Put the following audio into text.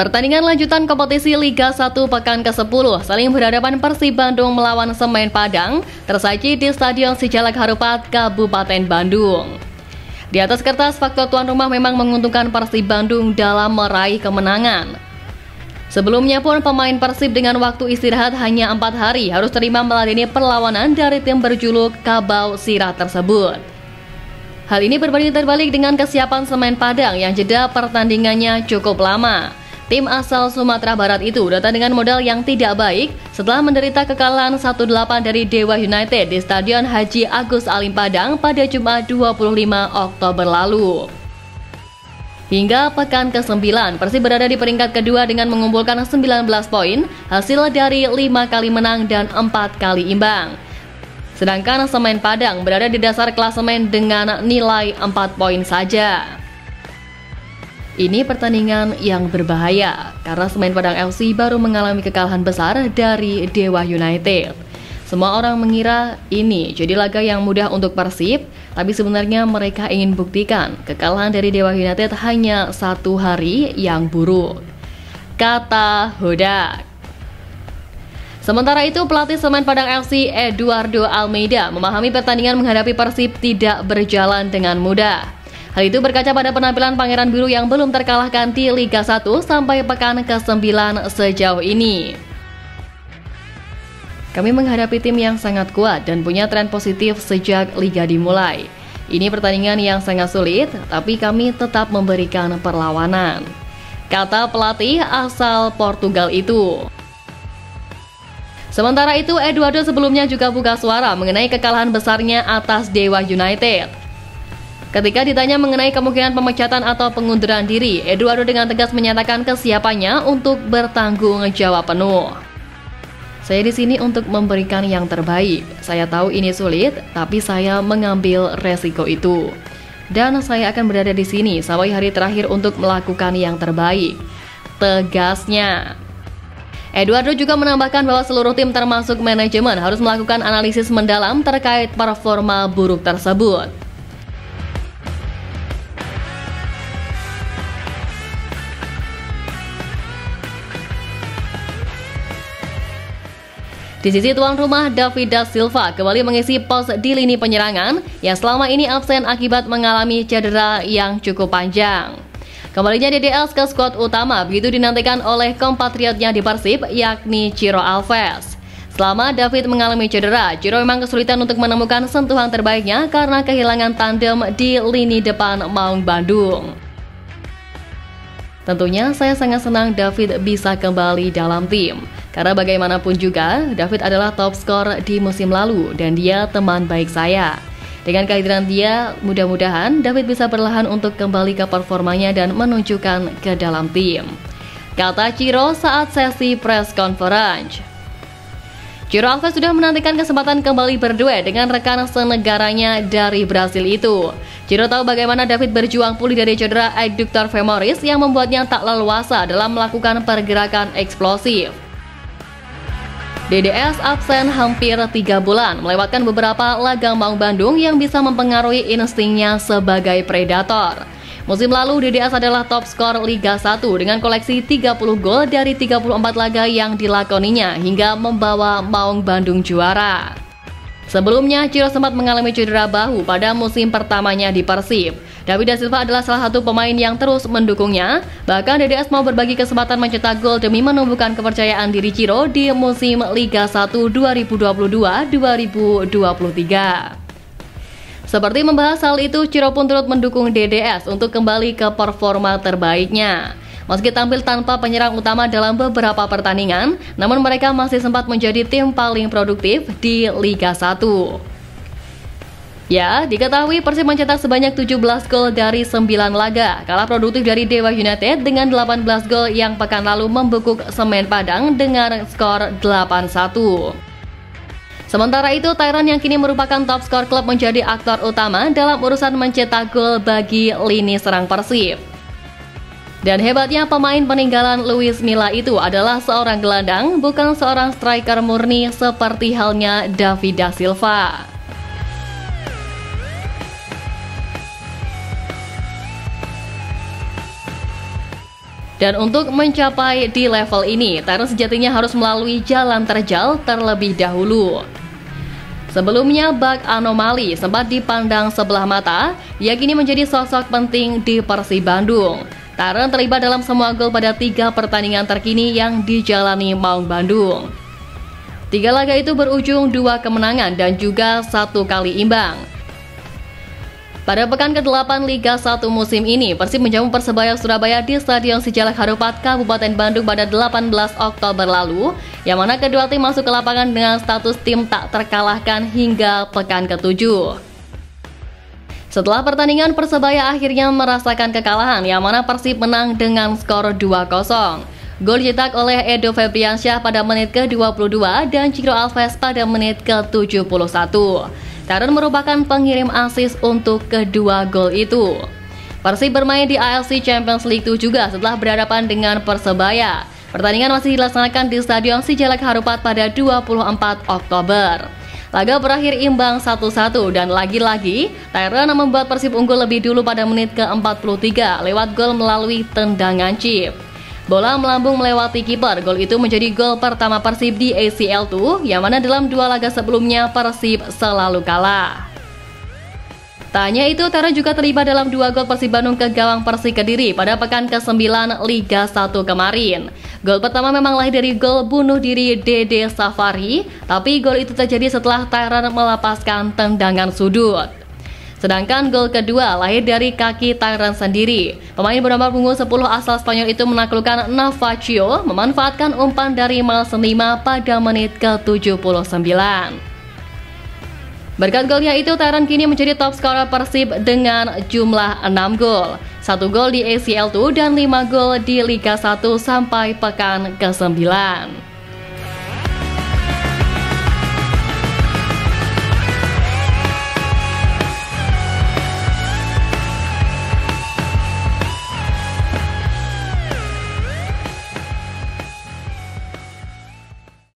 Pertandingan lanjutan kompetisi Liga 1 pekan ke-10 saling berhadapan Persib Bandung melawan Semen Padang tersaji di Stadion Sijalak Harupat, Kabupaten Bandung. Di atas kertas, faktor tuan rumah memang menguntungkan Persib Bandung dalam meraih kemenangan. Sebelumnya pun pemain Persib dengan waktu istirahat hanya 4 hari harus terima meladeni perlawanan dari tim berjuluk Kabau Sirah tersebut. Hal ini berbanding terbalik dengan kesiapan Semen Padang yang jeda pertandingannya cukup lama. Tim asal Sumatera Barat itu datang dengan modal yang tidak baik setelah menderita kekalahan 1-8 dari Dewa United di Stadion Haji Agus Alim Padang pada Jumat 25 Oktober lalu. Hingga pekan ke-9, Persib berada di peringkat kedua dengan mengumpulkan 19 poin, hasil dari 5 kali menang dan 4 kali imbang. Sedangkan Semen Padang berada di dasar klasemen dengan nilai 4 poin saja. Ini pertandingan yang berbahaya karena Semen Padang FC baru mengalami kekalahan besar dari Dewa United. Semua orang mengira ini jadi laga yang mudah untuk Persib, tapi sebenarnya mereka ingin buktikan kekalahan dari Dewa United hanya 1 hari yang buruk, kata Hodak. Sementara itu, pelatih Semen Padang FC Eduardo Almeida memahami pertandingan menghadapi Persib tidak berjalan dengan mudah. Hal itu berkaca pada penampilan Pangeran Biru yang belum terkalahkan di Liga 1 sampai pekan ke-9 sejauh ini. Kami menghadapi tim yang sangat kuat dan punya tren positif sejak Liga dimulai. Ini pertandingan yang sangat sulit, tapi kami tetap memberikan perlawanan, kata pelatih asal Portugal itu. Sementara itu, Eduardo sebelumnya juga buka suara mengenai kekalahan besarnya atas Dewa United. Ketika ditanya mengenai kemungkinan pemecatan atau pengunduran diri, Eduardo dengan tegas menyatakan kesiapannya untuk bertanggung jawab penuh. Saya di sini untuk memberikan yang terbaik. Saya tahu ini sulit, tapi saya mengambil resiko itu. Dan saya akan berada di sini sampai hari terakhir untuk melakukan yang terbaik, tegasnya. Eduardo juga menambahkan bahwa seluruh tim termasuk manajemen harus melakukan analisis mendalam terkait performa buruk tersebut. Di sisi tuan rumah, David da Silva kembali mengisi pos di lini penyerangan yang selama ini absen akibat mengalami cedera yang cukup panjang. Kembalinya DDS ke skuad utama begitu dinantikan oleh kompatriotnya di Persib, yakni Ciro Alves. Selama David mengalami cedera, Ciro memang kesulitan untuk menemukan sentuhan terbaiknya karena kehilangan tandem di lini depan Maung Bandung. Tentunya saya sangat senang David bisa kembali dalam tim. Karena bagaimanapun juga, David adalah top skor di musim lalu dan dia teman baik saya. Dengan kehadiran dia, mudah-mudahan David bisa perlahan untuk kembali ke performanya dan menunjukkan ke dalam tim, kata Ciro saat sesi press conference. Ciro Alves sudah menantikan kesempatan kembali berduet dengan rekan senegaranya dari Brasil itu. Ciro tahu bagaimana David berjuang pulih dari cedera adductor femoris yang membuatnya tak leluasa dalam melakukan pergerakan eksplosif. DDS absen hampir 3 bulan, melewatkan beberapa laga Maung Bandung yang bisa mempengaruhi instingnya sebagai predator. Musim lalu, DDS adalah top skor Liga 1 dengan koleksi 30 gol dari 34 laga yang dilakoninya hingga membawa Maung Bandung juara. Sebelumnya, Ciro sempat mengalami cedera bahu pada musim pertamanya di Persib. David da Silva adalah salah satu pemain yang terus mendukungnya. Bahkan DDS mau berbagi kesempatan mencetak gol demi menumbuhkan kepercayaan diri Ciro di musim Liga 1 2022-2023. Seperti membahas hal itu, Ciro pun turut mendukung DDS untuk kembali ke performa terbaiknya. Meski tampil tanpa penyerang utama dalam beberapa pertandingan, namun mereka masih sempat menjadi tim paling produktif di Liga 1. Ya, diketahui Persib mencetak sebanyak 17 gol dari 9 laga, kalah produktif dari Dewa United dengan 18 gol yang pekan lalu membekuk Semen Padang dengan skor 8-1. Sementara itu, Tyron yang kini merupakan top skor klub menjadi aktor utama dalam urusan mencetak gol bagi lini serang Persib. Dan hebatnya pemain peninggalan Luis Milla itu adalah seorang gelandang, bukan seorang striker murni seperti halnya David da Silva. Dan untuk mencapai di level ini, Tyron sejatinya harus melalui jalan terjal terlebih dahulu. Sebelumnya, bak anomali sempat dipandang sebelah mata, ia kini menjadi sosok penting di Persib Bandung. Tyron terlibat dalam semua gol pada 3 pertandingan terkini yang dijalani Maung Bandung. 3 laga itu berujung 2 kemenangan dan juga 1 kali imbang. Pada pekan ke-8 Liga 1 musim ini, Persib menjamu Persebaya Surabaya di Stadion Sijalak Harupat, Kabupaten Bandung pada 18 Oktober lalu, yang mana kedua tim masuk ke lapangan dengan status tim tak terkalahkan hingga pekan ke-7. Setelah pertandingan, Persebaya akhirnya merasakan kekalahan, yang mana Persib menang dengan skor 2-0. Gol dicetak oleh Edo Febriansyah pada menit ke-22 dan Ciro Alves pada menit ke-71. Tyron merupakan pengirim assist untuk kedua gol itu. Persib bermain di AFC Champions League 2 juga setelah berhadapan dengan Persebaya. Pertandingan masih dilaksanakan di Stadion Sijalak Harupat pada 24 Oktober. Laga berakhir imbang 1-1 dan lagi-lagi Tyron membuat Persib unggul lebih dulu pada menit ke-43 lewat gol melalui tendangan chip. Bola melambung melewati kiper. Gol itu menjadi gol pertama Persib di ACL 2, yang mana dalam 2 laga sebelumnya Persib selalu kalah. Tak hanya itu, Tyron juga terlibat dalam 2 gol Persib Bandung ke gawang Persik Kediri pada pekan ke-9 Liga 1 kemarin. Gol pertama memang lahir dari gol bunuh diri Dede Safari, tapi gol itu terjadi setelah Tyron melepaskan tendangan sudut. Sedangkan gol kedua lahir dari kaki Tyron sendiri. Pemain bernomor punggung 10 asal Spanyol itu menaklukkan Navacio memanfaatkan umpan dari Malsen 5 pada menit ke-79. Berkat golnya itu, Tyron kini menjadi top skor Persib dengan jumlah 6 gol. 1 gol di ACL 2 dan 5 gol di Liga 1 sampai pekan ke-9.